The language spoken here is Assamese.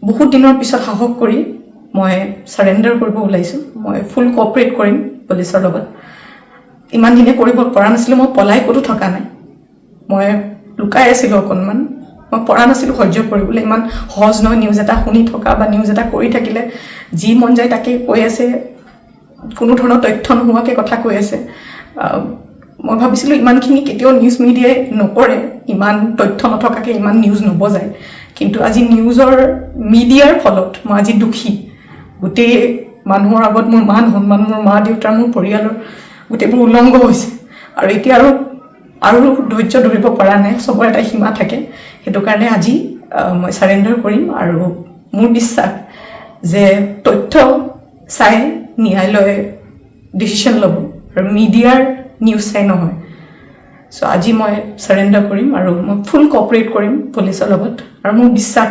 বহুত দিনৰ পিছত সাহস কৰি মই সাৰেন্ডাৰ কৰিব ওলাইছোঁ মই ফুল কোঅপাৰেট কৰিম পুলিচৰ লগত ইমান দিনে কৰিব পৰা নাছিলোঁ মই পলাই ক'তো থকা নাই মই লুকাই আছিলোঁ অকণমান মই পৰা নাছিলোঁ সহ্য কৰিবলৈ ইমান সহজ নহয় নিউজ এটা শুনি থকা বা নিউজ এটা কৰি থাকিলে যি মন যায় তাকে কৈ আছে কোনো ধৰণৰ তথ্য নোহোৱাকৈ কথা কৈ আছে মই ভাবিছিলোঁ ইমানখিনি কেতিয়াও নিউজ মিডিয়াই নকৰে ইমান তথ্য নথকাকৈ ইমান নিউজ নবজায় কিন্তু আজি নিউজৰ মিডিয়াৰ ফলত মই আজি দুখী গোটেই মানুহৰ আগত মোৰ মান সন্মান মোৰ মা দেউতাৰ মোৰ পৰিয়ালৰ গোটেইবোৰ উলংঘ হৈছে আৰু এতিয়া আৰু ধৈৰ্য ধৰিব পৰা নাই চবৰ এটা সীমা থাকে সেইটো কাৰণে আজি মই সাৰেন্ডাৰ কৰিম আৰু মোৰ বিশ্বাস যে তথ্য চাই ন্যায়ালয়ে ডিচিশ্যন ল'ব আৰু মিডিয়াৰ নিউজ চাই নহয় চ' আজি মই সাৰেন্ডাৰ কৰিম আৰু মই ফুল কোঅপাৰেট কৰিম পুলিচৰ লগত আৰু মোৰ বিশ্বাস